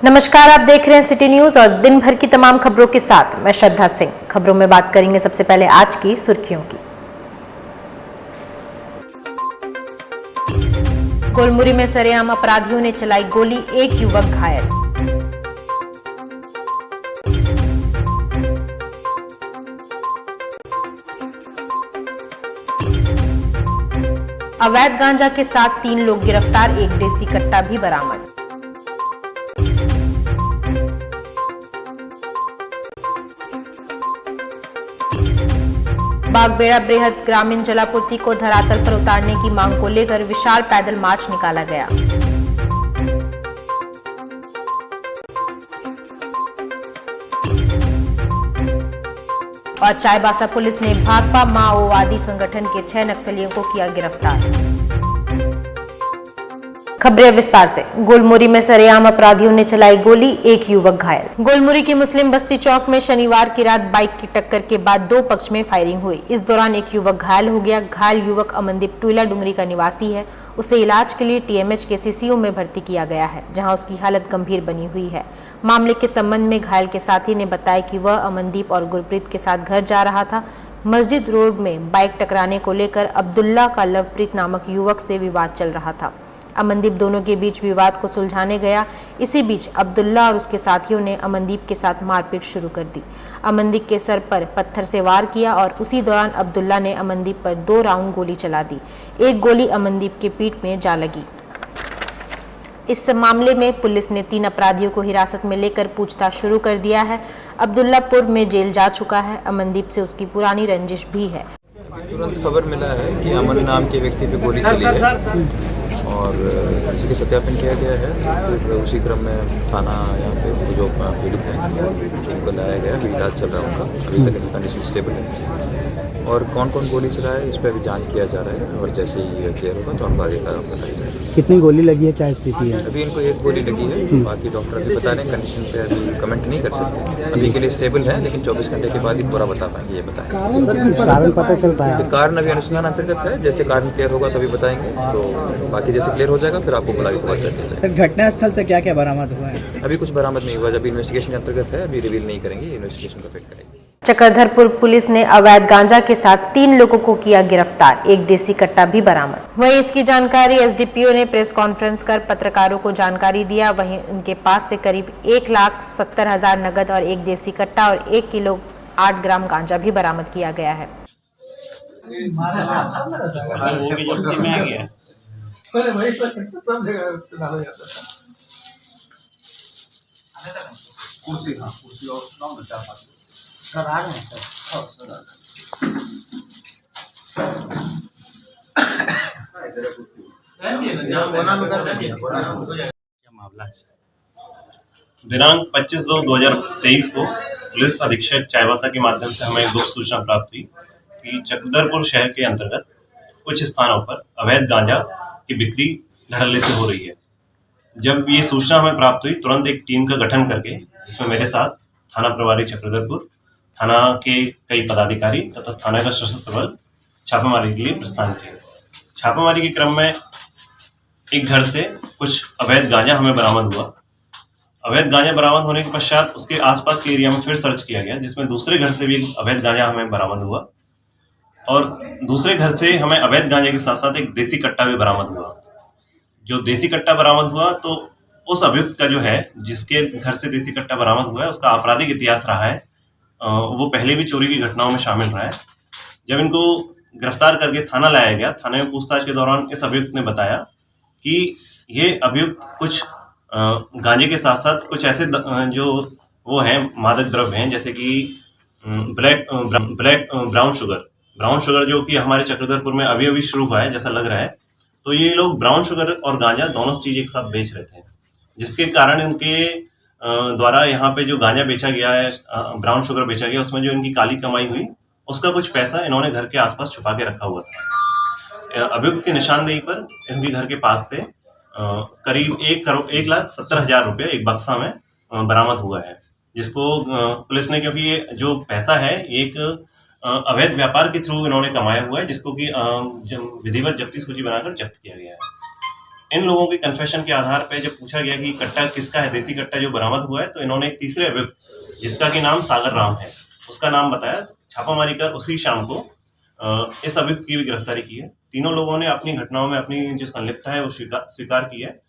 नमस्कार, आप देख रहे हैं सिटी न्यूज और दिन भर की तमाम खबरों के साथ मैं श्रद्धा सिंह। खबरों में बात करेंगे सबसे पहले आज की सुर्खियों की। गोलमुरी में सरेआम अपराधियों ने चलाई गोली, एक युवक घायल। अवैध गांजा के साथ 3 लोग गिरफ्तार, एक देसी कट्टा भी बरामद। बागबेड़ा बृहद ग्रामीण जलापूर्ति को धरातल पर उतारने की मांग को लेकर विशाल पैदल मार्च निकाला गया। और चाईबासा पुलिस ने भाकपा माओवादी संगठन के 6 नक्सलियों को किया गिरफ्तार। खबरें विस्तार से। गोलमुरी में सरेआम अपराधियों ने चलाई गोली, एक युवक घायल। गोलमुरी की मुस्लिम बस्ती चौक में शनिवार की रात बाइक की टक्कर के बाद 2 पक्ष में फायरिंग हुई। इस दौरान एक युवक घायल हो गया। घायल युवक अमनदीप टुईला डुंगरी का निवासी है। उसे इलाज के लिए टीएमएच के सीसीयू में भर्ती किया गया है, जहां उसकी हालत गंभीर बनी हुई है। मामले के संबंध में घायल के साथी ने बताया कि वह अमनदीप और गुरप्रीत के साथ घर जा रहा था। मस्जिद रोड में बाइक टकराने को लेकर अब्दुल्ला का लवप्रीत नामक युवक से विवाद चल रहा था। अमनदीप दोनों के बीच विवाद को सुलझाने गया। इसी बीच अब्दुल्ला और उसके साथियों ने अमनदीप के साथ मारपीट शुरू कर दी। अमनदीप के सर पर पत्थर से वार किया और उसी दौरान अब्दुल्ला ने अमनदीप पर 2 राउंड गोली चला दी। एक गोली अमनदीप के पीठ में जा लगी। इस मामले में पुलिस ने 3 अपराधियों को हिरासत में लेकर पूछताछ शुरू कर दिया है। अब्दुल्ला पूर्व में जेल जा चुका है। अमनदीप से उसकी पुरानी रंजिश भी है। तुरंत खबर मिला है कि अमन नाम के व्यक्ति पे गोली चली है और इसके सत्यापन किया गया है। फिर उसी क्रम में थाना यहाँ पे जो पीड़ित हैं उनको लाया गया। अभी इलाज चल रहा है उनका, अभी तक उनका कंडीशन स्टेबल है। और कौन कौन गोली चला है इस पर भी जांच किया जा रहा है और जैसे ही क्लियर होगा तो हम आगे का बताया जाएगा। कितनी गोली लगी है, क्या स्थिति है? अभी इनको 1 गोली लगी है। बाकी डॉक्टर अभी बता रहे हैं, कंडीशन पे अभी कमेंट नहीं कर सकते। अभी के लिए स्टेबल है, लेकिन 24 घंटे के बाद ही पूरा बता पाएंगे। ये बताएं कारण पता चल पाया? कारण अभी अनुसंधान अंतर्गत है। जैसे कारण क्लियर होगा तभी बताएंगे। तो बाकी जैसे क्लियर हो जाएगा फिर आपको बुला के पता चल जाएगा। घटनास्थल से क्या क्या बरामद हुआ है? अभी कुछ बरामद नहीं हुआ। जब इन्वेस्टिगेशन के अंतर्गत है, अभी रिवील नहीं करेंगे। इन्वेस्टिगेशन का वेट करेंगे। चक्रधरपुर पुलिस ने अवैध गांजा के साथ 3 लोगों को किया गिरफ्तार, एक देसी कट्टा भी बरामद। वहीं इसकी जानकारी एसडीपीओ ने प्रेस कॉन्फ्रेंस कर पत्रकारों को जानकारी दिया। वहीं उनके पास से करीब 1,70,000 नगद और एक देसी कट्टा और 1 किलो 8 ग्राम गांजा भी बरामद किया गया है। कुर्सी और नाम बचा पाते सर आ गए सर। और सर क्या मामला है सर? दिनांक 25/2/2023 को पुलिस अधीक्षक चाईबासा के माध्यम से हमें एक गुप्त सूचना प्राप्त हुई कि चक्रधरपुर शहर के अंतर्गत कुछ स्थानों पर अवैध गांजा की बिक्री धड़ल्ले से हो रही है। जब ये सूचना हमें प्राप्त हुई, तुरंत एक टीम का गठन करके, जिसमें मेरे साथ थाना प्रभारी चक्रधरपुर, थाना के कई पदाधिकारी तथा थाना का सशस्त्र बल छापेमारी के लिए प्रस्थान किया। छापेमारी के क्रम में एक घर से कुछ अवैध गांजा हमें बरामद हुआ। अवैध गांजा बरामद होने के पश्चात उसके आसपास के एरिया में फिर सर्च किया गया, जिसमें दूसरे घर से भी अवैध गांजा हमें बरामद हुआ और दूसरे घर से हमें अवैध गांजे के साथ साथ एक देसी कट्टा भी बरामद हुआ। जो देसी कट्टा बरामद हुआ तो उस अभियुक्त का जो है, जिसके घर से देसी कट्टा बरामद हुआ है, उसका आपराधिक इतिहास रहा है। वो पहले भी चोरी की घटनाओं में शामिल रहा है। जब इनको गिरफ्तार करके थाना लाया गया, थाने में पूछताछ के दौरान इस अभियुक्त ने बताया कि ये अभियुक्त कुछ गांजे के साथ साथ कुछ ऐसे जो वो हैं मादक द्रव्य हैं, जैसे कि ब्राउन शुगर जो कि हमारे चक्रधरपुर में अभी शुरू हुआ है जैसा लग रहा है। तो ये लोग ब्राउन शुगर और गांजा दोनों चीज एक साथ बेच रहे थे, जिसके कारण इनके द्वारा यहाँ पे जो गांजा बेचा गया है, ब्राउन शुगर बेचा गया, उसमें जो इनकी काली कमाई हुई उसका कुछ पैसा इन्होंने घर के आसपास छुपा के रखा हुआ था। अभियुक्त की निशानदेही पर इनके घर के पास से करीब 1,70,000 रुपये एक बक्सा में बरामद हुआ है, जिसको पुलिस ने, क्योंकि ये जो पैसा है एक अवैध व्यापार के थ्रू इन्होंने कमाया हुआ है, जिसको कि विधिवत जब्ती सूची बनाकर जब्त किया गया है। इन लोगों के कन्फेशन के आधार पर जब पूछा गया कि कट्टा किसका है, देसी कट्टा जो बरामद हुआ है, तो इन्होंने एक तीसरे अभियुक्त जिसका कि नाम सागर राम है उसका नाम बताया। छापामारी कर उसी शाम को इस अभियुक्त की भी गिरफ्तारी की है। तीनों लोगों ने अपनी घटनाओं में अपनी जो संलिप्तता है वो स्वीकार की है।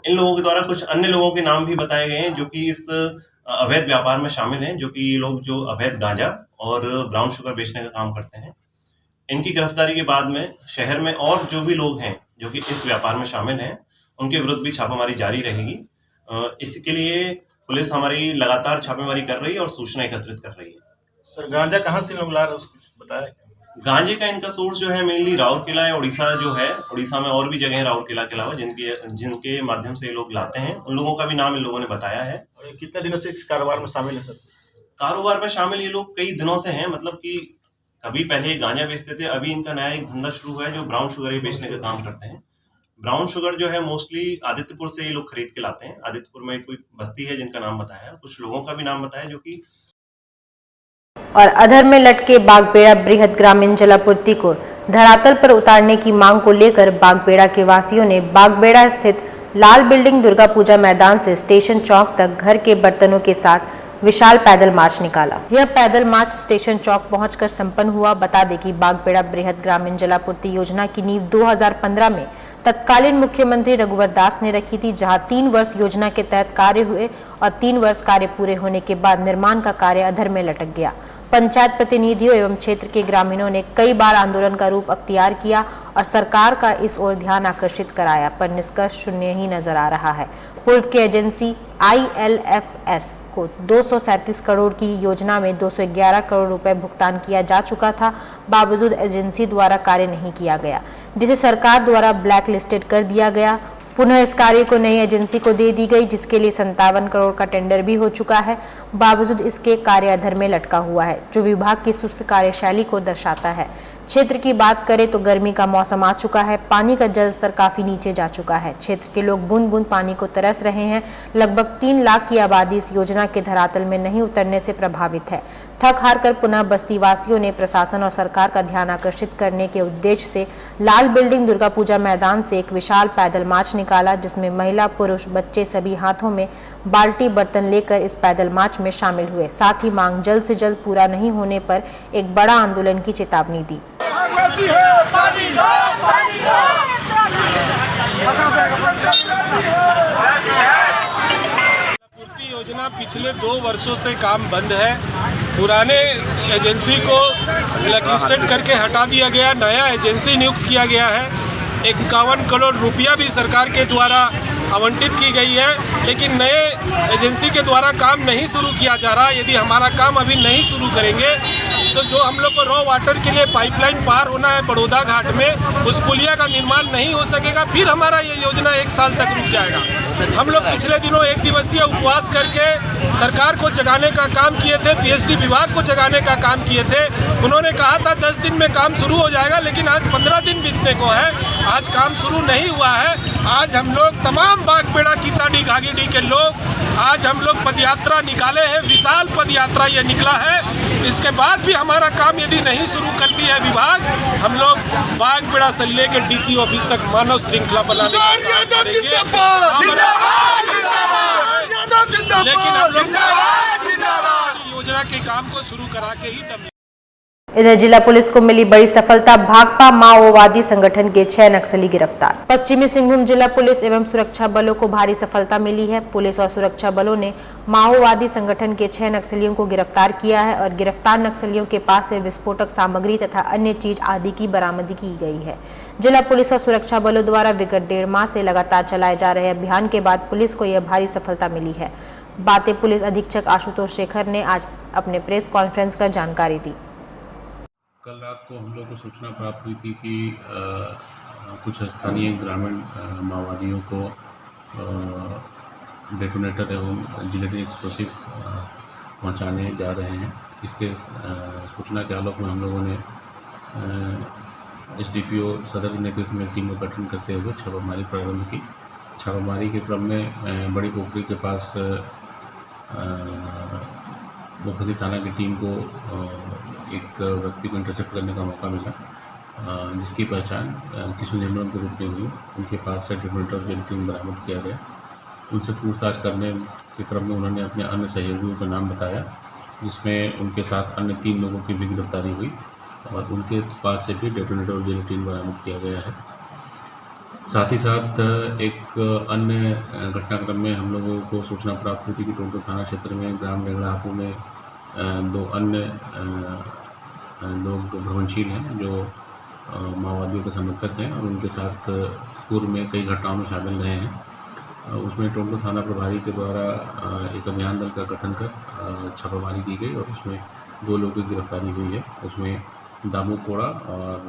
इन लोगों के द्वारा कुछ अन्य लोगों के नाम भी बताए गए हैं जो कि इस अवैध व्यापार में शामिल हैं, जो कि ये लोग जो अवैध गांजा और ब्राउन शुगर बेचने का काम करते हैं। इनकी गिरफ्तारी के बाद में शहर में और जो भी लोग हैं जो कि इस व्यापार में शामिल हैं उनके विरुद्ध भी छापामारी जारी रहेगी। इसके लिए पुलिस हमारी लगातार छापेमारी कर रही है और सूचना एकत्रित कर रही है। सर गांजा कहाँ से लोग ला रहे हैं उसको बताया? गांजे का इनका सोर्स जो है मेनली राउरकेला या उड़ीसा जो है, उड़ीसा में और भी जगह है राउरकेला के अलावा जिनके माध्यम से ये लोग लाते हैं। उन लोगों का भी नाम इन लोगों ने बताया है। और ये कितने दिनों से इस कारोबार में शामिल है सर? कारोबार में शामिल ये लोग कई दिनों से हैं, मतलब कि कभी पहले गांजा बेचते थे, अभी इनका नया एक धंधा शुरू हुआ है जो ब्राउन शुगर बेचने का काम करते हैं। ब्राउन शुगर जो है मोस्टली आदित्यपुर से ये लोग खरीद के लाते हैं। आदित्यपुर में कोई बस्ती है जिनका नाम बताया, कुछ लोगों का भी नाम बताया जो कि। और अधर में लटके बागबेड़ा बृहद ग्रामीण जलापूर्ति को धरातल पर उतारने की मांग को लेकर बागबेड़ा के वासियों ने बागबेड़ा स्थित लाल बिल्डिंग दुर्गा पूजा मैदान से स्टेशन चौक तक घर के बर्तनों के साथ विशाल पैदल मार्च निकाला। यह पैदल मार्च स्टेशन चौक पहुंचकर संपन्न हुआ। बता दें कि बागबेड़ा बृहद ग्रामीण जलापूर्ति योजना की नींव 2015 में तत्कालीन मुख्यमंत्री रघुवर दास ने रखी थी, जहां 3 वर्ष योजना के तहत कार्य हुए और 3 वर्ष कार्य पूरे होने के बाद निर्माण का कार्य अधर में लटक गया। पंचायत प्रतिनिधियों एवं क्षेत्र के ग्रामीणों ने कई बार आंदोलन का रूप अख्तियार किया और सरकार का इस ओर ध्यान आकर्षित कराया, पर निष्कर्ष शून्य ही नजर आ रहा है। पूर्व की एजेंसी ILFS को 237 करोड़ की योजना में 211 करोड़ रुपए भुगतान किया जा चुका था, बावजूद एजेंसी द्वारा कार्य नहीं किया गया, जिसे सरकार द्वारा ब्लैक लिस्टेड कर दिया गया। पुनः इस कार्य को नई एजेंसी को दे दी गई, जिसके लिए 57 करोड़ का टेंडर भी हो चुका है। बावजूद इसके कार्य अधर में लटका हुआ है, जो विभाग की सुस्त कार्यशैली को दर्शाता है। क्षेत्र की बात करें तो गर्मी का मौसम आ चुका है, पानी का जल स्तर काफी नीचे जा चुका है। क्षेत्र के लोग बूंद बूंद पानी को तरस रहे हैं। लगभग 3 लाख की आबादी इस योजना के धरातल में नहीं उतरने से प्रभावित है। थक हार कर पुनः बस्ती वासियों ने प्रशासन और सरकार का ध्यान आकर्षित करने के उद्देश्य से लाल बिल्डिंग दुर्गा पूजा मैदान से एक विशाल पैदल मार्च निकाला, जिसमें महिला, पुरुष, बच्चे सभी हाथों में बाल्टी बर्तन लेकर इस पैदल मार्च में शामिल हुए। साथ ही मांग जल्द से जल्द पूरा नहीं होने पर एक बड़ा आंदोलन की चेतावनी दी। योजना पिछले 2 वर्षों से काम बंद है। पुराने एजेंसी को ब्लैकलिस्टेड करके हटा दिया गया, नया एजेंसी नियुक्त किया गया है। 51 करोड़ रुपया भी सरकार के द्वारा आवंटित की गई है, लेकिन नए एजेंसी के द्वारा काम नहीं शुरू किया जा रहा। यदि हमारा काम अभी नहीं शुरू करेंगे तो जो हम लोग को रॉ वाटर के लिए पाइपलाइन पार होना है बड़ौदा घाट में, उस पुलिया का निर्माण नहीं हो सकेगा। फिर हमारा ये योजना 1 साल तक रुक जाएगा। हम लोग पिछले दिनों 1 दिवसीय उपवास करके सरकार को जगाने का काम किए थे, पीएचडी विभाग को जगाने का काम किए थे। उन्होंने कहा था 10 दिन में काम शुरू हो जाएगा, लेकिन आज 15 दिन बीतने को है, आज काम शुरू नहीं हुआ है। आज हम लोग तमाम बागबेड़ा कीताडी घागीडी के लोग आज हम लोग पदयात्रा निकाले हैं, विशाल पदयात्रा ये निकला है। इसके बाद भी हमारा काम यदि नहीं शुरू करती है विभाग, हम लोग बागबेड़ा से लेकर DC ऑफिस तक मानव श्रृंखला बनाने का काम करेंगे। लेकिन हम लोग योजना के काम को शुरू करा के ही तब। इधर जिला पुलिस को मिली बड़ी सफलता, भाकपा माओवादी संगठन के 6 नक्सली गिरफ्तार। पश्चिमी सिंहभूम जिला पुलिस एवं सुरक्षा बलों को भारी सफलता मिली है। पुलिस और सुरक्षा बलों ने माओवादी संगठन के 6 नक्सलियों को गिरफ्तार किया है और गिरफ्तार नक्सलियों के पास से विस्फोटक सामग्री तथा अन्य चीज आदि की बरामदगी की गई है। जिला पुलिस और सुरक्षा बलों द्वारा विगत 1.5 माह से लगातार चलाए जा रहे अभियान के बाद पुलिस को यह भारी सफलता मिली है। बातें पुलिस अधीक्षक आशुतोष शेखर ने आज अपने प्रेस कॉन्फ्रेंस कर जानकारी दी। कल रात को हम लोग को सूचना प्राप्त हुई थी कि कुछ स्थानीय ग्रामीण माओवादियों को डेटोनेटर एवं जिलेटिन एक्सप्लोसिव पहुंचाने जा रहे हैं। इसके सूचना के आलोक में हम लोगों ने SDPO सदर के नेतृत्व में टीम का गठन करते हुए छापामारी प्रारंभ की। छापामारी के क्रम में बड़ी पोखरी के पास मुफस्सिल थाना की टीम को एक व्यक्ति को इंटरसेप्ट करने का मौका मिला। जिसकी पहचान किशोर निर्मल के रूप में हुई। उनके पास से डेटोनेटर और जिलेटिन बरामद किया गया। उनसे पूछताछ करने के क्रम में उन्होंने अपने अन्य सहयोगियों का नाम बताया, जिसमें उनके साथ अन्य 3 लोगों की भी गिरफ्तारी हुई और उनके पास से भी डेटोनेटर और जिलेटिन बरामद किया गया है। साथ ही साथ एक अन्य घटनाक्रम में हम लोगों को सूचना प्राप्त हुई थी कि टोंटो थाना क्षेत्र में ग्राम रेंगड़ापुर में 2 अन्य लोग भ्रमणशील हैं जो माओवादियों के समर्थक हैं और उनके साथ पूर्व में कई घटनाओं में शामिल रहे हैं। उसमें टोंटो थाना प्रभारी के द्वारा एक अभियान दल का गठन कर छापामारी की गई और उसमें 2 लोगों की गिरफ्तारी हुई है। उसमें दामू कोड़ा और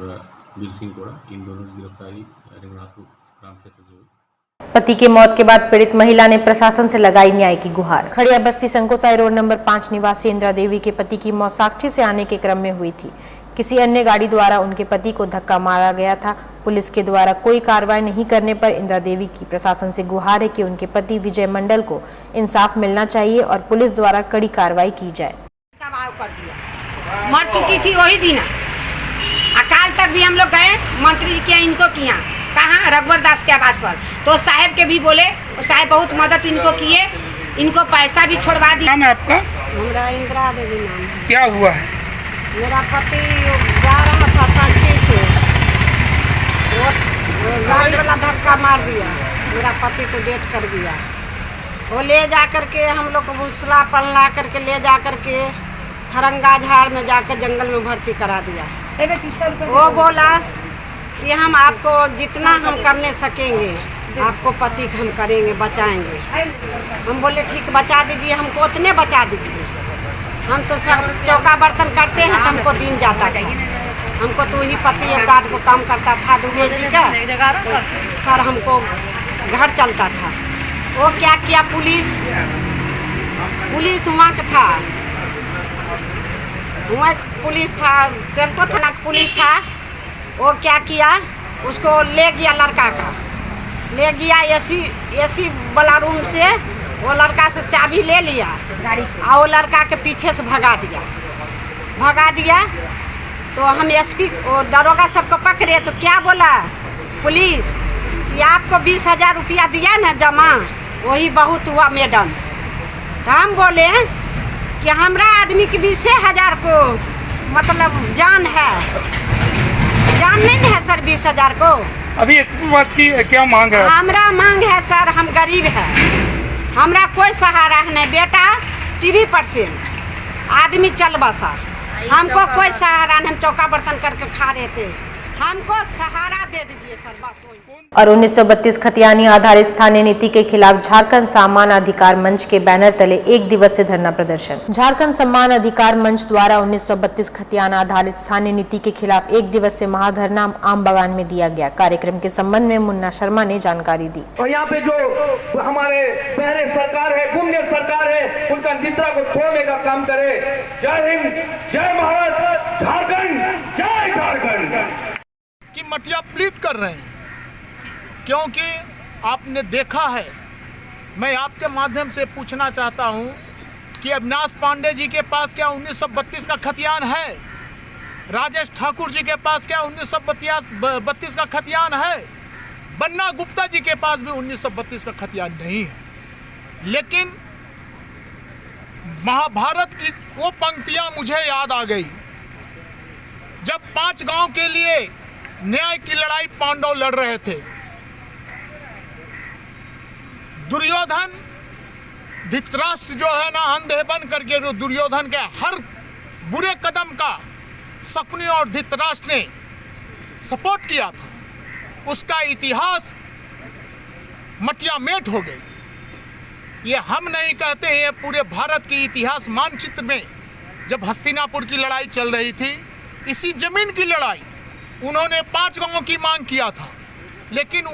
वीर सिंह कोड़ा, इन दोनों की गिरफ्तारी रेंगड़ापुर ग्राम क्षेत्र से हुई। पति की मौत के बाद पीड़ित महिला ने प्रशासन से लगाई न्याय की गुहार। खड़िया बस्ती संकोसाई रोड नंबर 5 निवासी इंदिरा देवी के पति की मौत साक्षी से आने के क्रम में हुई थी। किसी अन्य गाड़ी द्वारा उनके पति को धक्का मारा गया था। पुलिस के द्वारा कोई कार्रवाई नहीं करने पर इंदिरा देवी की प्रशासन से गुहार है कि उनके पति विजय मंडल को इंसाफ मिलना चाहिए और पुलिस द्वारा कड़ी कार्रवाई की जाए। कर दिया, मर चुकी थी वही दिन। अकाल तक भी हम लोग गए मंत्री जी के इनको किया, कहाँ रघुवर दास के आवास पर, तो साहब के भी बोले, साहब बहुत मदद इनको किए, इनको पैसा भी छोड़वा दिया। नाम है आपका? मेरा इंदिरा देवी नाम है। क्या हुआ है? मेरा पति जा रहा था सांची से, वो गाड़ी वाला धक्का मार दिया, मेरा पति तो डेथ कर गया। वो ले जा करके हम लोग को भूसला पलना करके ले जा करके खरंगा झाड़ में जाकर जंगल में भर्ती करा दिया। वो बोला कि हम आपको जितना हम करने सकेंगे आपको पति हम करेंगे, बचाएंगे। हम बोले ठीक बचा दीजिए, हमको उतने बचा दीजिए। हम तो सब चौका बर्तन करते हैं तो हमको दिन जाता था। हमको तो वही पति एक गार्ड को काम करता था दुबे जी का, तो सर हमको घर चलता था। वो क्या किया, पुलिस वहाँ का था, वहाँ पुलिस था, टेम्पो थाना का पुलिस था। वो क्या किया, उसको ले गया, लड़का का ले गया एसी वाला रूम से। वो लड़का से चाबी ले लिया और वो लड़का के पीछे से भगा दिया। तो हम एसपी दरोगा सबको पकड़े तो क्या बोला पुलिस कि आपको 20,000 रुपया दिया ना जमा, वही बहुत हुआ मैडम। तो हम बोले कि हमारा आदमी की 20,000 को मतलब जान नहीं है सर 20,000 को। अभी इसके पास की क्या मांग है? हमारा मांग है सर, हम गरीब है, हमारा कोई सहारा नहीं। बेटा टीवी % आदमी चल बसा, हमको कोई सहारा नहीं। हम चौका बर्तन करके खा रहे थे, हमको सहारा दे दीजिए सर बस। और 1932 खतियानी आधारित स्थानीय नीति के खिलाफ झारखंड सम्मान अधिकार मंच के बैनर तले 1 दिवसीय धरना प्रदर्शन। झारखंड सम्मान अधिकार मंच द्वारा 1932 खतियाना आधारित स्थानीय नीति के खिलाफ 1 दिवसीय महाधरना आम बागान में दिया गया। कार्यक्रम के संबंध में मुन्ना शर्मा ने जानकारी दी। और यहाँ पे जो हमारे पहले सरकार है, गुंडे सरकार है, उनका निद्रा को तोड़ने का काम करे। जय हिंद, जय भारत, झारखंड, जय झारखंड। कि मटिया प्लीत कर रहे हैं, क्योंकि आपने देखा है। मैं आपके माध्यम से पूछना चाहता हूं कि अविनाश पांडे जी के पास क्या 1932 का खतियान है? राजेश ठाकुर जी के पास क्या 1932 का खतियान है? बन्ना गुप्ता जी के पास भी 1932 का खतियान नहीं है। लेकिन महाभारत की वो पंक्तियां मुझे याद आ गई, जब 5 गांव के लिए न्याय की लड़ाई पांडव लड़ रहे थे। दुर्योधन धृतराष्ट्र जो है ना, अंधे बन करके जो दुर्योधन के हर बुरे कदम का शकुनी और धृतराष्ट्र ने सपोर्ट किया था, उसका इतिहास मटिया मेट हो गई। ये हम नहीं कहते हैं, पूरे भारत के इतिहास मानचित्र में जब हस्तिनापुर की लड़ाई चल रही थी, इसी जमीन की लड़ाई, उन्होंने 5 गांवों की मांग किया था, लेकिन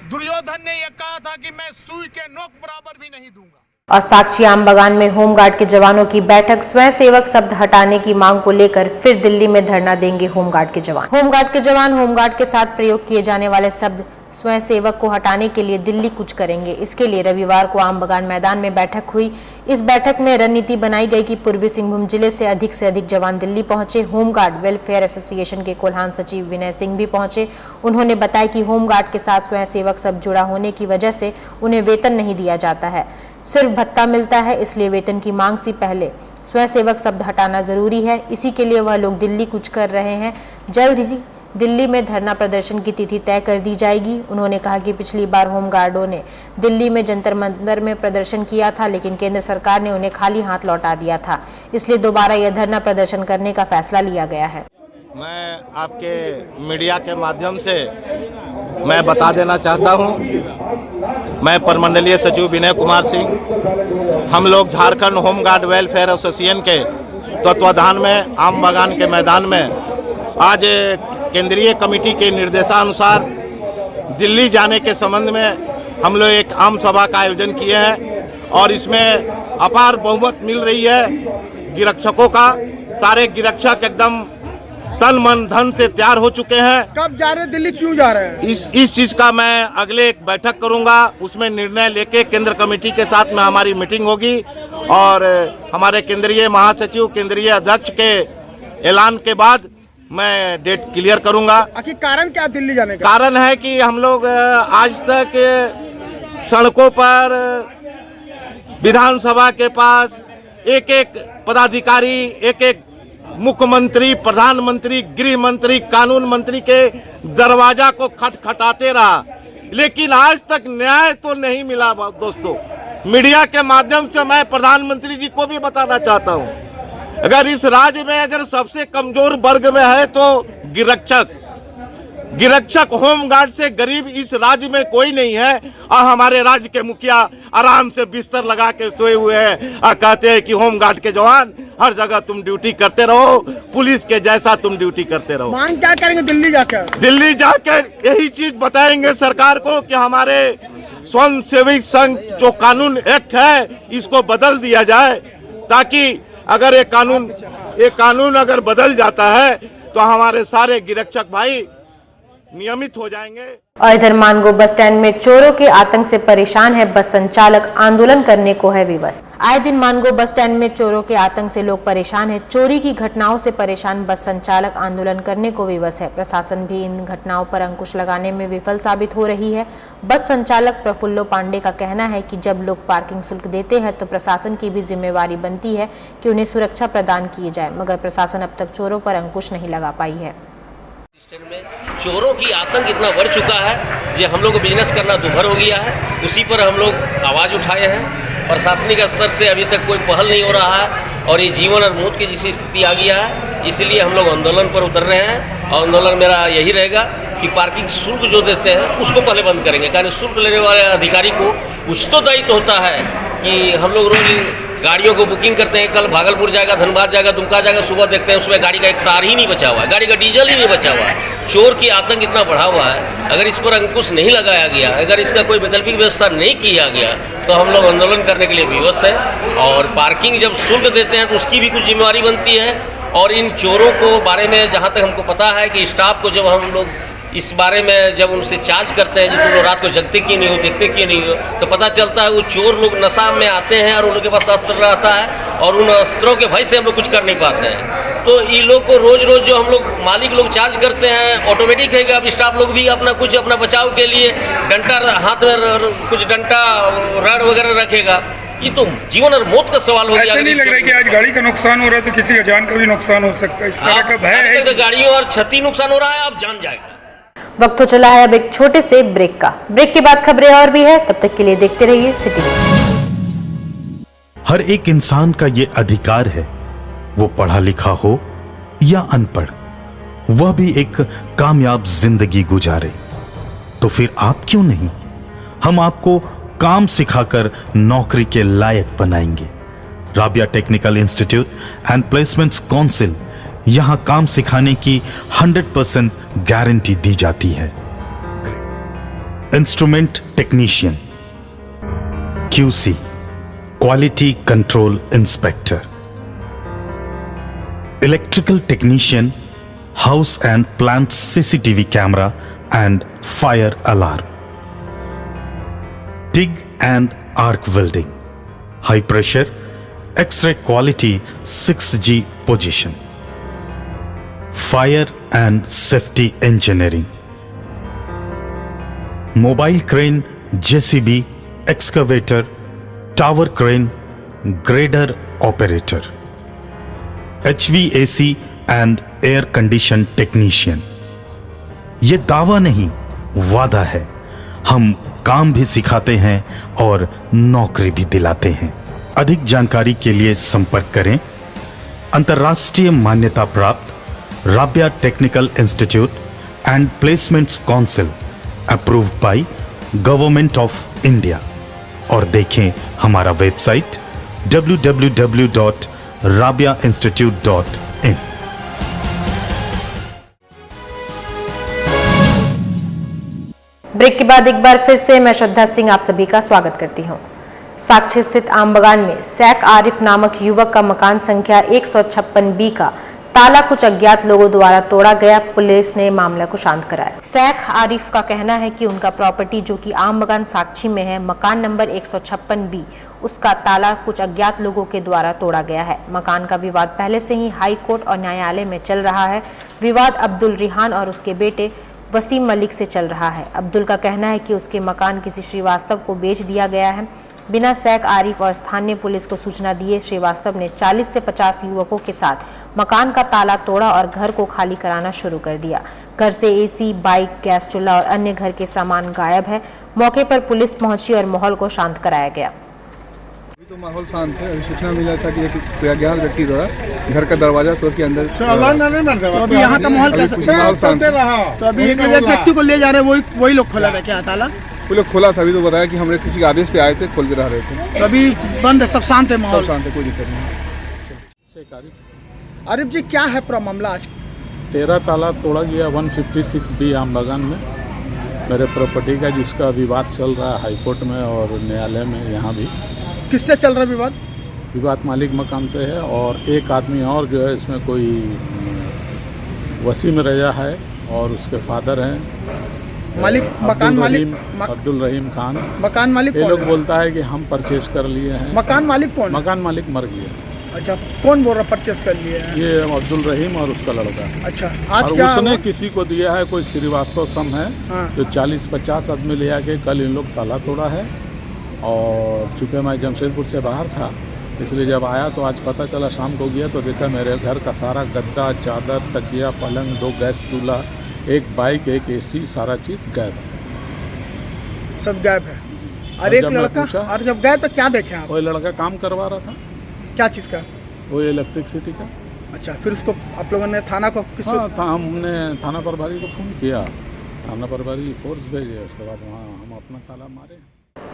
दुर्योधन ने यह कहा था कि मैं सुई के नोक बराबर भी नहीं दूंगा। और साक्षी आम बागान में होमगार्ड के जवानों की बैठक। स्वयं सेवक शब्द हटाने की मांग को लेकर फिर दिल्ली में धरना देंगे होमगार्ड के जवान। होमगार्ड के जवान होमगार्ड के साथ प्रयोग किए जाने वाले शब्द स्वयंसेवक को हटाने के लिए दिल्ली कूच करेंगे। इसके लिए रविवार को आम बगान मैदान में बैठक हुई। इस बैठक में रणनीति बनाई गई कि पूर्वी सिंहभूम जिले से अधिक जवान दिल्ली पहुंचे। होमगार्ड वेलफेयर एसोसिएशन के कोल्हान सचिव विनय सिंह भी पहुंचे। उन्होंने बताया कि होमगार्ड के साथ स्वयंसेवक सब जुड़ा होने की वजह से उन्हें वेतन नहीं दिया जाता है, सिर्फ भत्ता मिलता है, इसलिए वेतन की मांग से पहले स्वयंसेवक शब्द हटाना जरूरी है। इसी के लिए वह लोग दिल्ली कूच कर रहे हैं। जल्द ही दिल्ली में धरना प्रदर्शन की तिथि तय कर दी जाएगी। उन्होंने कहा कि पिछली बार होमगार्डों ने दिल्ली में जंतर मंतर में प्रदर्शन किया था, लेकिन केंद्र सरकार ने उन्हें खाली हाथ लौटा दिया था, इसलिए दोबारा यह धरना प्रदर्शन करने का फैसला लिया गया है। मैं आपके मीडिया के माध्यम से मैं बता देना चाहता हूं, मैं प्रमंडलीय सचिव विनय कुमार सिंह, हम लोग झारखंड होमगार्ड वेलफेयर एसोसिएशन के तत्वाधान में आम बगान के मैदान में आज केंद्रीय कमेटी के निर्देशानुसार दिल्ली जाने के संबंध में हम लोग एक आम सभा का आयोजन किए हैं और इसमें अपार बहुमत मिल रही है गिरक्षकों का। सारे गिरक्षक एकदम तन मन धन से तैयार हो चुके हैं। कब जा रहे हैं दिल्ली, क्यों जा रहे हैं? इस चीज का मैं अगले एक बैठक करूंगा, उसमें निर्णय लेके केंद्र कमेटी के साथ में हमारी मीटिंग होगी और हमारे केंद्रीय महासचिव केंद्रीय अध्यक्ष के ऐलान के बाद मैं डेट क्लियर करूंगा। आखिर कारण क्या दिल्ली जाने का? कारण है कि हम लोग आज तक सड़कों पर, विधानसभा के पास एक एक पदाधिकारी, एक एक मुख्यमंत्री, प्रधानमंत्री, गृह मंत्री, कानून मंत्री के दरवाजा को खटखटाते रहा, लेकिन आज तक न्याय तो नहीं मिला। दोस्तों, मीडिया के माध्यम से मैं प्रधानमंत्री जी को भी बताना चाहता हूं, अगर इस राज्य में अगर सबसे कमजोर वर्ग में है तो गिरक्षक होमगार्ड से गरीब इस राज्य में कोई नहीं है। और हमारे राज्य के मुखिया आराम से बिस्तर लगा के सोए हुए हैं और कहते हैं कि होमगार्ड के जवान हर जगह तुम ड्यूटी करते रहो, पुलिस के जैसा तुम ड्यूटी करते रहो। मांग क्या करेंगे दिल्ली जाकर? दिल्ली जाकर यही चीज बताएंगे सरकार को कि हमारे स्वयंसेवी संघ जो कानून एक्ट है इसको बदल दिया जाए, ताकि अगर ये कानून अगर बदल जाता है तो हमारे सारे गिरक्षक भाई नियमित हो जाएंगे। और इधर मानगो बस स्टैंड में चोरों के आतंक से परेशान है बस संचालक, आंदोलन करने को है विवश। आए दिन मानगो बस स्टैंड में चोरों के आतंक से लोग परेशान हैं। चोरी की घटनाओं से परेशान बस संचालक आंदोलन करने को विवश है। प्रशासन भी इन घटनाओं पर अंकुश लगाने में विफल साबित हो रही है। बस संचालक प्रफुल्लो पांडे का कहना है कि जब लोग पार्किंग शुल्क देते हैं तो प्रशासन की भी जिम्मेवारी बनती है कि उन्हें सुरक्षा प्रदान की जाए, मगर प्रशासन अब तक चोरों पर अंकुश नहीं लगा पाई है। में चोरों की आतंक इतना बढ़ चुका है जो हम लोग को बिजनेस करना दुभर हो गया है। उसी पर हम लोग आवाज़ उठाए हैं। प्रशासनिक स्तर से अभी तक कोई पहल नहीं हो रहा है और ये जीवन और मौत की जैसी स्थिति आ गया है, इसलिए हम लोग आंदोलन पर उतर रहे हैं। और आंदोलन मेरा यही रहेगा कि पार्किंग शुल्क जो देते हैं उसको पहले बंद करेंगे, कारण शुल्क लेने वाले अधिकारी को कुछ तो दायित्व होता है कि हम लोग रोज गाड़ियों को बुकिंग करते हैं, कल भागलपुर जाएगा, धनबाद जाएगा, दुमका जाएगा, सुबह देखते हैं उसमें गाड़ी का एक तार ही नहीं बचा हुआ है, गाड़ी का डीजल ही नहीं बचा हुआ है। चोर की आतंक इतना बढ़ा हुआ है, अगर इस पर अंकुश नहीं लगाया गया, अगर इसका कोई वैकल्पिक व्यवस्था नहीं किया गया तो हम लोग आंदोलन करने के लिए विवश है। और पार्किंग जब शुल्क देते हैं तो उसकी भी कुछ जिम्मेवारी बनती है। और इन चोरों को बारे में जहाँ तक हमको पता है कि स्टाफ को जब हम लोग इस बारे में जब उनसे चार्ज करते हैं, जो तुम लोग रात को जगते क्यों नहीं हो, देखते क्यों नहीं हो, तो पता चलता है वो चोर लोग नशा में आते हैं और उनके पास अस्त्र रहता है और उन अस्त्रों के भय से हम लोग कुछ कर नहीं पाते हैं। तो इन लोग को रोज रोज जो हम लोग मालिक लोग चार्ज करते हैं ऑटोमेटिक है कि अब स्टाफ लोग भी अपना कुछ अपना बचाव के लिए डंडा हाथ में कुछ डंडा रड वगैरह रखेगा। ये तो जीवन और मौत का सवाल हो गया। ऐसा नहीं लग रहा है कि आज गाड़ी का नुकसान हो रहा है तो किसी का जान का भी नुकसान हो सकता है, इस तरह का भय है? तो गाड़ियों और क्षति नुकसान हो रहा है, अब जान जाएगा। वक्त हो चला है अब एक छोटे से ब्रेक का। ब्रेक के बाद खबरें और भी है, तब तक के लिए देखते रहिए सिटी न्यूज़। हर एक इंसान का ये अधिकार है, वो पढ़ा लिखा हो या अनपढ़, वह भी एक कामयाब जिंदगी गुजारे। तो फिर आप क्यों नहीं? हम आपको काम सिखाकर नौकरी के लायक बनाएंगे। Rabia technical institute and placements council, यहां काम सिखाने की 100% गारंटी दी जाती है। Instrument technician, QC quality control inspector, electrical technician, house and plant CCTV camera and fire alarm. TIG and arc welding, high pressure, X-ray quality 6G position, fire and safety engineering, mobile crane, JCB, excavator, tower crane, grader operator, HVAC and air condition technician. ये दावा नहीं, वादा है। हम काम भी सिखाते हैं और नौकरी भी दिलाते हैं। अधिक जानकारी के लिए संपर्क करें अंतर्राष्ट्रीय मान्यता प्राप्त Rabia technical institute and placements council approved by government of India और देखें हमारा वेबसाइट www.rabiainstitute.in। ब्रेक के बाद एक बार फिर से मैं श्रद्धा सिंह आप सभी का स्वागत करती हूं। साक्षी स्थित आम बागान में सैक आरिफ नामक युवक का मकान संख्या 156B का ताला कुछ अज्ञात लोगों द्वारा तोड़ा गया। पुलिस ने मामले को शांत कराया। सैक आरिफ का कहना है कि उनका प्रॉपर्टी जो कि आम बागान साक्षी में है, मकान नंबर 156B, उसका ताला कुछ अज्ञात लोगों के द्वारा तोड़ा गया है। मकान का विवाद पहले से ही हाई कोर्ट और न्यायालय में चल रहा है। विवाद अब्दुल रिहान और उसके बेटे वसीम मलिक से चल रहा है। अब्दुल का कहना है कि उसके मकान किसी श्रीवास्तव को बेच दिया गया है। बिना सैक आरिफ और स्थानीय पुलिस को सूचना दिए श्रीवास्तव ने 40 से 50 युवकों के साथ मकान का ताला तोड़ा और घर को खाली कराना शुरू कर दिया। घर से एसी, बाइक, गैस चूल्हा और अन्य घर के सामान गायब है। मौके पर पुलिस पहुंची और माहौल को शांत कराया गया। तो माहौल शांत है। अभी सूचना मिला था कि एक अज्ञात व्यक्ति द्वारा घर का दरवाजा तोड़ के अंदर तो अभी यहाँ का माहौल कैसा रहा? तो अभी एक व्यक्ति को ले जा रहे हैं, वही लोग खोला था क्या ताला? वो लोग खोला था। अभी तो बताया कि हमने किसी के आदेश पे आए थे, खोल के रह रहे थे। तो अभी बंद है, सब शांत है, माहौल सब शांत है, कोई दिक्कत नहीं। आरिफ जी, क्या है पूरा मामला आज? 13 ताला तोड़ा गया 156B आम बागान में मेरे प्रॉपर्टी का, जिसका विवाद चल रहा है हाईकोर्ट में और न्यायालय में। यहाँ भी किससे चल रहा है विवाद? विवाद मालिक मकान से है और एक आदमी और जो है इसमें कोई वसीम रजा है और उसके फादर हैं मालिक, मकान मालिक अब्दुल रहीम खान। मकान मालिक ये लोग बोलता है कि हम परचेज कर लिए हैं। मकान मालिक कौन? मकान मालिक मर गया। अच्छा, कौन बोल रहा परचेज कर लिए हैं? ये अब्दुल रहीम और उसका लड़का। अच्छा, आज क्या उसने किसी को दिया है, कोई श्रीवास्तव सम है जो 40-50 आदमी ले आके कल इन लोग ताला तोड़ा है। और चूँकि मैं जमशेदपुर से बाहर था, इसलिए जब आया तो आज पता चला, शाम को गया तो देखा मेरे घर का सारा गद्दा, चादर, तकिया, पलंग, 2 गैस चूल्हा, एक बाइक, एक एसी, सारा चीज़ गायब है। सब गायब है। और एक लड़का, और जब गए तो क्या देखे आप? वो लड़का काम करवा रहा था। क्या चीज़ का? वो इलेक्ट्रिसिटी का। अच्छा, फिर उसको आप लोगों ने थाना को हमने थाना प्रभारी को फ़ोन किया, थाना प्रभारी फोर्स भेजे, उसके बाद वहाँ हम अपना ताला मारे।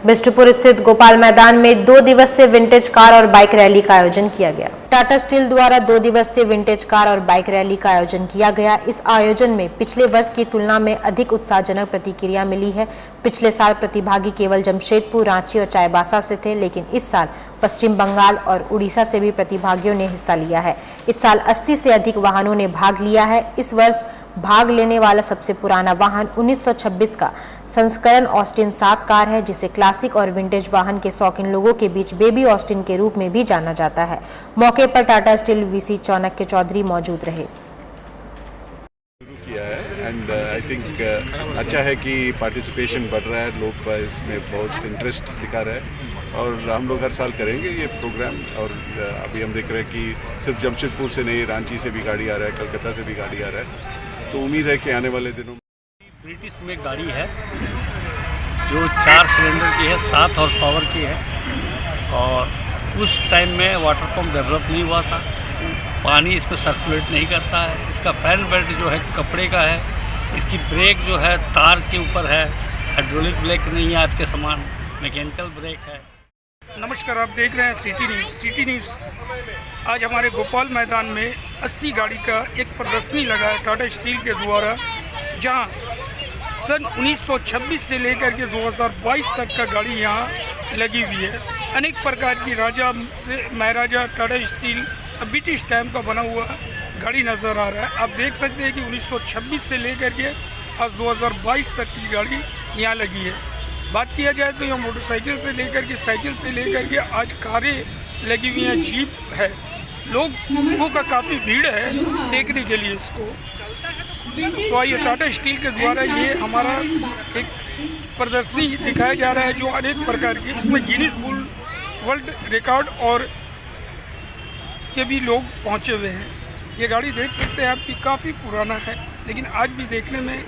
बिष्टुपुर स्थित गोपाल मैदान में 2 दिवसीय विंटेज कार और बाइक रैली का आयोजन किया गया। टाटा स्टील द्वारा 2 दिवसीय विंटेज कार और बाइक रैली का आयोजन किया गया। इस आयोजन में पिछले वर्ष की तुलना में अधिक उत्साहजनक प्रतिक्रिया मिली है। पिछले साल प्रतिभागी केवल जमशेदपुर, रांची और चाईबासा से थे, लेकिन इस साल पश्चिम बंगाल और उड़ीसा से भी प्रतिभागियों ने हिस्सा लिया है। इस साल 80 से अधिक वाहनों ने भाग लिया है। इस वर्ष भाग लेने वाला सबसे पुराना वाहन 1926 का संस्करण ऑस्टिन 7 कार है, जिसे क्लासिक और विंटेज वाहन के शौकीन लोगों के बीच बेबी ऑस्टिन के रूप में भी जाना जाता है। मौके पर टाटा स्टील वीसी चाणक्य चौधरी मौजूद रहे। किया है एंड आई थिंक अच्छा है कि पार्टिसिपेशन बढ़ रहा है, लोग इसमें बहुत इंटरेस्ट दिखा रहे हैं और हम लोग हर साल करेंगे ये प्रोग्राम। और अभी हम देख रहे हैं कि सिर्फ जमशेदपुर से नहीं, रांची से भी गाड़ी आ रहा है, कलकत्ता से भी गाड़ी आ रहा है। तो उम्मीद है कि आने वाले दिनों में ब्रिटिश में गाड़ी है जो 4 सिलेंडर की है, 7 हॉर्स पावर की है। और उस टाइम में वाटर पंप डेवलप नहीं हुआ था, पानी इसमें सर्कुलेट नहीं करता है। इसका फैन बेल्ट जो है कपड़े का है, इसकी ब्रेक जो है तार के ऊपर है, हाइड्रोलिक ब्रेक नहीं है आज के समान, मैकेनिकल ब्रेक है। नमस्कार, आप देख रहे हैं सिटी न्यूज़। सिटी न्यूज़ आज हमारे गोपाल मैदान में 80 गाड़ी का एक प्रदर्शनी लगा है टाटा स्टील के द्वारा, जहां सन 1926 से लेकर के 2022 तक का गाड़ी यहां लगी हुई है। अनेक प्रकार की राजा से महाराजा टाटा स्टील ब्रिटिश टाइम का बना हुआ गाड़ी नज़र आ रहा है। आप देख सकते हैं कि 1926 से लेकर के आज 2022 तक की गाड़ी यहाँ लगी है। बात किया जाए तो यहाँ मोटरसाइकिल से लेकर के साइकिल से लेकर के आज कारें लगी हुई हैं, जीप है, लोगों का काफ़ी भीड़ है देखने के लिए इसको। तो आइए टाटा स्टील के द्वारा ये हमारा एक प्रदर्शनी दिखाया जा रहा है जो अनेक प्रकार की, इसमें गिनीज वर्ल्ड रिकॉर्ड और के भी लोग पहुँचे हुए हैं। ये गाड़ी देख सकते हैं आप कि काफ़ी पुराना है, लेकिन आज भी देखने में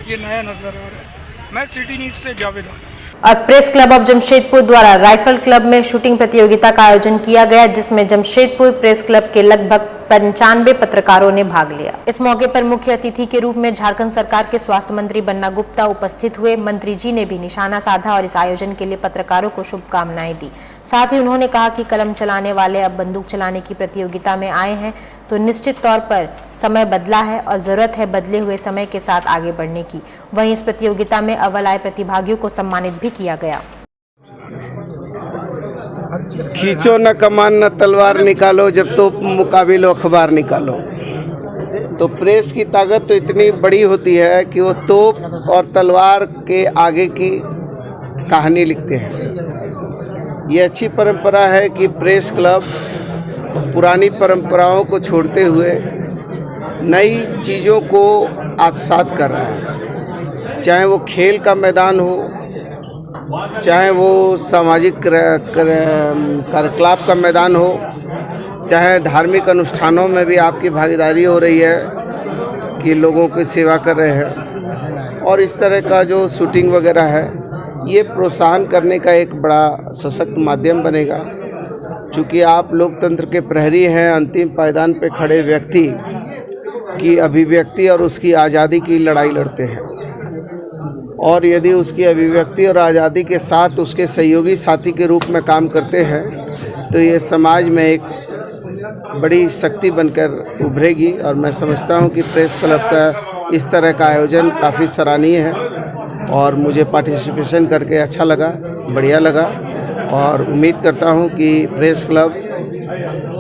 ये नया नज़र आ रहा है। मैं सिटी न्यूज़ से जावेद आलम। और प्रेस क्लब ऑफ जमशेदपुर द्वारा राइफल क्लब में शूटिंग प्रतियोगिता का आयोजन किया गया, जिसमें जमशेदपुर प्रेस क्लब के लगभग 95 पत्रकारों ने भाग लिया। इस मौके पर मुख्य अतिथि के रूप में झारखंड सरकार के स्वास्थ्य मंत्री बन्ना गुप्ता उपस्थित हुए। मंत्री जी ने भी निशाना साधा और इस आयोजन के लिए पत्रकारों को शुभकामनाएं दी। साथ ही उन्होंने कहा कि कलम चलाने वाले अब बंदूक चलाने की प्रतियोगिता में आए हैं, तो निश्चित तौर पर समय बदला है और जरूरत है बदले हुए समय के साथ आगे बढ़ने की। वहीं इस प्रतियोगिता में अव्वल आए प्रतिभागियों को सम्मानित भी किया गया। खींचो न कमान न तलवार निकालो, जब तो मुकाबिलो अखबार निकालो। तो प्रेस की ताकत तो इतनी बड़ी होती है कि वो तोप और तलवार के आगे की कहानी लिखते हैं। ये अच्छी परंपरा है कि प्रेस क्लब पुरानी परंपराओं को छोड़ते हुए नई चीज़ों को आत्मसात कर रहा है, चाहे वो खेल का मैदान हो, चाहे वो सामाजिक कार्यकलाप का मैदान हो, चाहे धार्मिक अनुष्ठानों में भी आपकी भागीदारी हो रही है कि लोगों की सेवा कर रहे हैं। और इस तरह का जो शूटिंग वगैरह है, ये प्रोत्साहन करने का एक बड़ा सशक्त माध्यम बनेगा। चूँकि आप लोकतंत्र के प्रहरी हैं, अंतिम पायदान पे खड़े व्यक्ति की अभिव्यक्ति और उसकी आज़ादी की लड़ाई लड़ते हैं, और यदि उसकी अभिव्यक्ति और आज़ादी के साथ उसके सहयोगी साथी के रूप में काम करते हैं तो ये समाज में एक बड़ी शक्ति बनकर उभरेगी। और मैं समझता हूँ कि प्रेस क्लब का इस तरह का आयोजन काफ़ी सराहनीय है और मुझे पार्टिसिपेशन करके अच्छा लगा, बढ़िया लगा। और उम्मीद करता हूँ कि प्रेस क्लब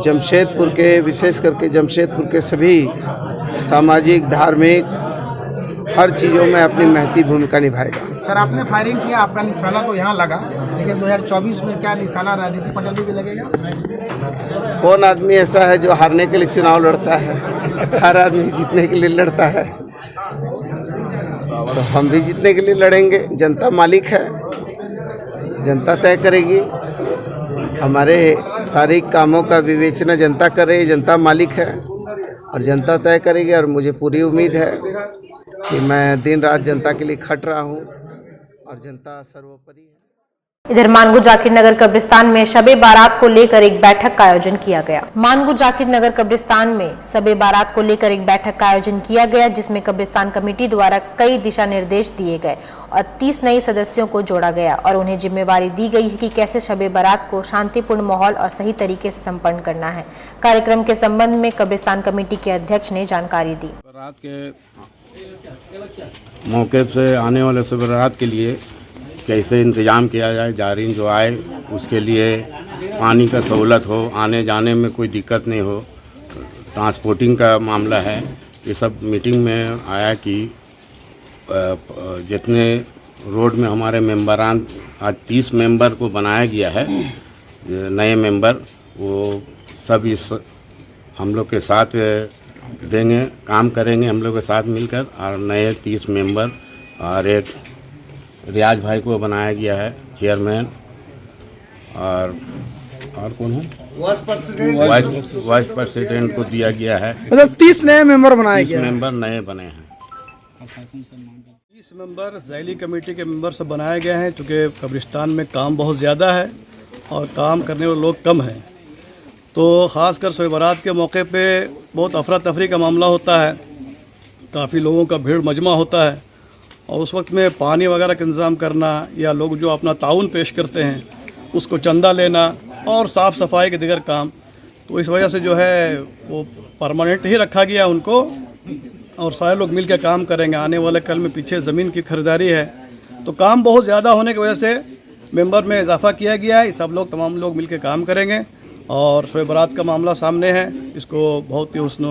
जमशेदपुर के, विशेष करके जमशेदपुर के सभी सामाजिक, धार्मिक हर चीज़ों में अपनी महती भूमिका निभाएगा। सर, आपने फायरिंग किया, आपका निशाना तो यहाँ लगा, लेकिन 2024 में क्या निशाना राजनीति पटल भी लगेगा? कौन आदमी ऐसा है जो हारने के लिए चुनाव लड़ता है? हर आदमी जीतने के लिए लड़ता है, तो हम भी जीतने के लिए लड़ेंगे। जनता मालिक है, जनता तय करेगी। हमारे सारे कामों का विवेचना जनता कर रही है, जनता मालिक है और जनता तय करेगी। और मुझे पूरी उम्मीद है कि मैं दिन रात जनता के लिए खट रहा हूँ और जनता सर्वोपरि है। इधर मानगु जाकिर नगर कब्रिस्तान में शबे बारात को लेकर एक बैठक का आयोजन किया गया। मानगु जाकिर नगर कब्रिस्तान में शबे बारात को लेकर एक बैठक का आयोजन किया गया, जिसमें कब्रिस्तान कमेटी द्वारा कई दिशा निर्देश दिए गए और 30 नए सदस्यों को जोड़ा गया और उन्हें जिम्मेवारी दी गई है कि कैसे शबे बारात को शांतिपूर्ण माहौल और सही तरीके से संपन्न करना है। कार्यक्रम के संबंध में कब्रिस्तान कमेटी के अध्यक्ष ने जानकारी दी। बारात के मौके से आने वाले शबे बारात के लिए कैसे इंतज़ाम किया जाए, जारीन जो आए उसके लिए पानी का सहूलत हो, आने जाने में कोई दिक्कत नहीं हो, ट्रांसपोर्टिंग का मामला है। ये सब मीटिंग में आया कि जितने रोड में हमारे मेंबरान, आज 30 मेंबर को बनाया गया है, नए मेंबर, वो सब इस हम लोग के साथ देंगे, काम करेंगे हम लोग के साथ मिलकर। और नए 30 मेंबर और एक रियाज भाई को बनाया गया है चेयरमैन, और कौन है वाइस प्रेसिडेंट को दिया गया है। मतलब 30 नए मेंबर बनाए गए, 30 मेंबर नए बने हैं। 30 मेंबर ज़ैली कमेटी के मेंबर सब बनाए गए हैं, क्योंकि कब्रिस्तान में काम बहुत ज़्यादा है और काम करने वाले लोग कम हैं। तो ख़ासकर शब बारात के मौके पे बहुत अफरा तफरी का मामला होता है, काफ़ी लोगों का भीड़ मजमा होता है और उस वक्त में पानी वगैरह का इंतज़ाम करना या लोग जो अपना ताउन पेश करते हैं उसको चंदा लेना और साफ़ सफाई के दीगर काम, तो इस वजह से जो है वो परमानेंट ही रखा गया उनको और सारे लोग मिल के काम करेंगे। आने वाले कल में पीछे ज़मीन की खरीदारी है, तो काम बहुत ज़्यादा होने की वजह से मेंबर में इजाफा किया गया है। सब लोग, तमाम लोग मिल के काम करेंगे और शब बारात का मामला सामने है, इसको बहुत ही हुस्न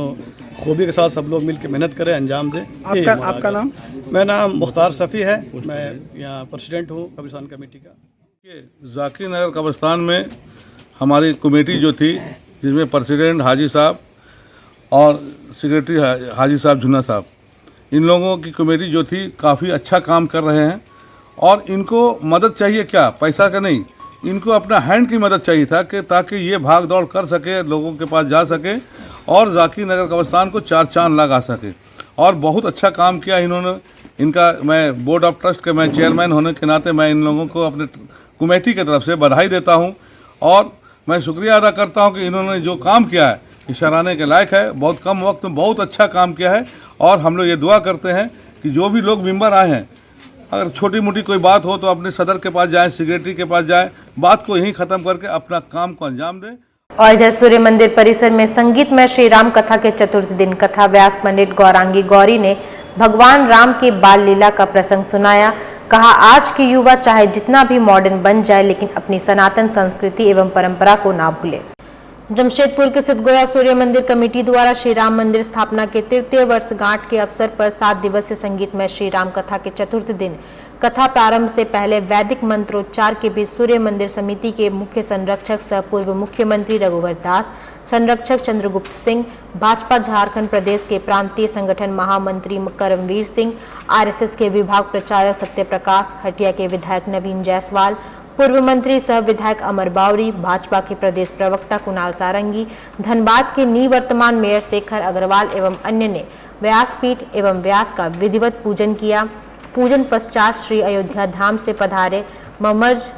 खूबी के साथ सब लोग मिल के मेहनत करें, अंजाम दें। आपका नाम? मेरा नाम मुख्तार सफ़ी है, मैं यहाँ प्रेसिडेंट हूँ कब्रिस्तान कमेटी का। जाकिर नगर कब्रिस्तान में हमारी कमेटी जो थी, जिसमें प्रेसिडेंट हाजी साहब और सेक्रेटरी हाजी साहब झुन्ना साहब, इन लोगों की कमेटी जो थी काफ़ी अच्छा काम कर रहे हैं। और इनको मदद चाहिए क्या, पैसा का नहीं, इनको अपना हैंड की मदद चाहिए था कि ताकि ये भाग दौड़ कर सके, लोगों के पास जा सके और जाकिर नगर कब्रिस्तान को चार चांद लगा सके। और बहुत अच्छा काम किया इन्होंने। इनका मैं बोर्ड ऑफ ट्रस्ट के मैं चेयरमैन होने के नाते मैं इन लोगों को अपने कमेटी की तरफ से बधाई देता हूं और मैं शुक्रिया अदा करता हूं कि इन्होंने जो काम किया है ये सराहने के लायक है। बहुत कम वक्त में बहुत अच्छा काम किया है। और हम लोग ये दुआ करते हैं कि जो भी लोग मेंबर आए हैं, अगर छोटी मोटी कोई बात हो तो अपने सदर के पास जाएं, सेक्रेटरी के पास जाएं, बात को यहीं ख़त्म करके अपना काम को अंजाम दें। और इधर सूर्य मंदिर परिसर में संगीतमय श्री राम कथा के चतुर्थ दिन कथा व्यास पंडित गौरांगी गौरी ने भगवान राम के बाल लीला का प्रसंग सुनाया। कहा, आज के युवा चाहे जितना भी मॉडर्न बन जाए लेकिन अपनी सनातन संस्कृति एवं परंपरा को ना भूले। जमशेदपुर के सिद्धगोया सूर्य मंदिर कमेटी द्वारा श्री राम मंदिर स्थापना के तृतीय वर्षगांठ के अवसर पर 7 दिवसीय संगीतमय श्री राम कथा के चतुर्थ दिन कथा प्रारंभ से पहले वैदिक मंत्रोच्चार के बीच सूर्य मंदिर समिति के मुख्य संरक्षक सह पूर्व मुख्यमंत्री रघुवर दास, संरक्षक चंद्रगुप्त सिंह, भाजपा झारखंड प्रदेश के प्रांतीय संगठन महामंत्री करमवीर सिंह, आरएसएस के विभाग प्रचारक सत्यप्रकाश, हटिया के विधायक नवीन जायसवाल, पूर्व मंत्री सह विधायक अमर बावरी, भाजपा के प्रदेश प्रवक्ता कुणाल सारंगी, धनबाद के निवर्तमान मेयर शेखर अग्रवाल एवं अन्य ने व्यासपीठ एवं व्यास का विधिवत पूजन किया। पूजन पश्चात श्री अयोध्या धाम से पधारे ममर्ज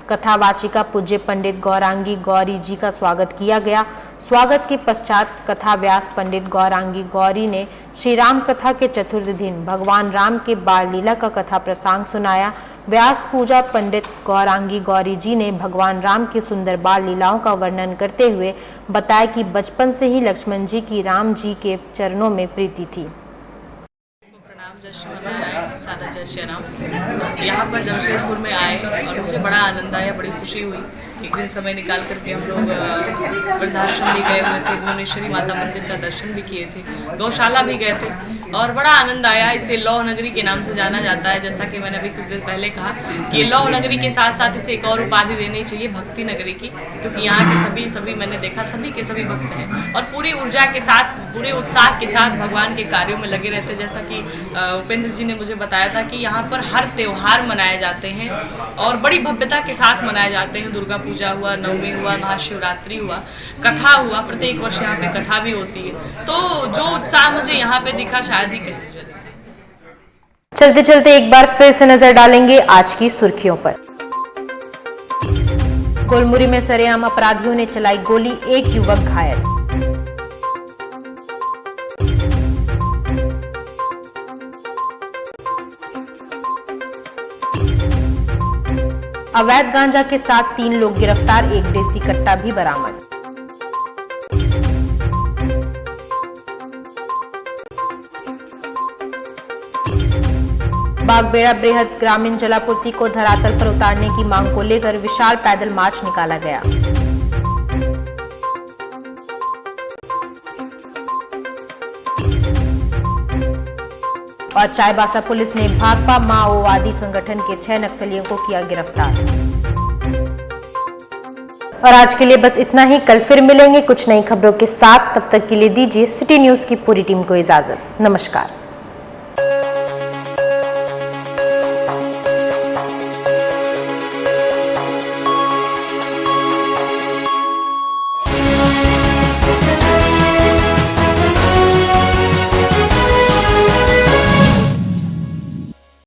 कथावाचिका पूज्य पंडित गौरांगी गौरी जी का स्वागत किया गया। स्वागत के पश्चात कथा व्यास पंडित गौरांगी गौरी ने श्री राम कथा के चतुर्थ दिन भगवान राम के बाल लीला का कथा प्रसंग सुनाया। व्यास पूजा पंडित गौरांगी गौरी जी ने भगवान राम की सुंदर बाल लीलाओं का वर्णन करते हुए बताया कि बचपन से ही लक्ष्मण जी की राम जी के चरणों में प्रीति थी। जय श्री नारायण, सादा जय श्री राम। यहाँ पर जमशेदपुर में आए और मुझे बड़ा आनंद आया, बड़ी खुशी हुई। एक दिन समय निकाल करके हम लोग वृद्धाश्रम भी गए हुए थे, भुवनेश्वरी माता मंदिर का दर्शन भी किए थे, गौशाला भी गए थे और बड़ा आनंद आया। इसे लौह नगरी के नाम से जाना जाता है, जैसा कि मैंने अभी कुछ दिन पहले कहा कि लौह नगरी के साथ साथ इसे एक और उपाधि देनी चाहिए, भक्ति नगरी की, क्योंकि यहाँ के सभी मैंने देखा सभी के सभी भक्त हैं और पूरी ऊर्जा के साथ, पूरे उत्साह के साथ भगवान के कार्यों में लगे रहते। जैसा कि उपेंद्र जी ने मुझे बताया था कि यहाँ पर हर त्यौहार मनाए जाते हैं और बड़ी भव्यता के साथ मनाए जाते हैं। दुर्गा पूजा हुआ, नवमी हुआ, महाशिवरात्रि हुआ, कथा हुआ, प्रत्येक वर्ष यहाँ पे कथा भी होती है। तो जो उत्साह मुझे यहाँ पे दिखा शायद ही कहीं। चलते चलते एक बार फिर से नजर डालेंगे आज की सुर्खियों पर। गोलमुरी में सरेआम अपराधियों ने चलाई गोली, एक युवक घायल। अवैध गांजा के साथ 3 लोग गिरफ्तार, एक देसी कट्टा भी बरामद। बागबेड़ा बृहद ग्रामीण जलापूर्ति को धरातल पर उतारने की मांग को लेकर विशाल पैदल मार्च निकाला गया। और चाईबासा पुलिस ने भाकपा माओवादी संगठन के 6 नक्सलियों को किया गिरफ्तार। और आज के लिए बस इतना ही। कल फिर मिलेंगे कुछ नई खबरों के साथ। तब तक के लिए दीजिए सिटी न्यूज की पूरी टीम को इजाजत। नमस्कार।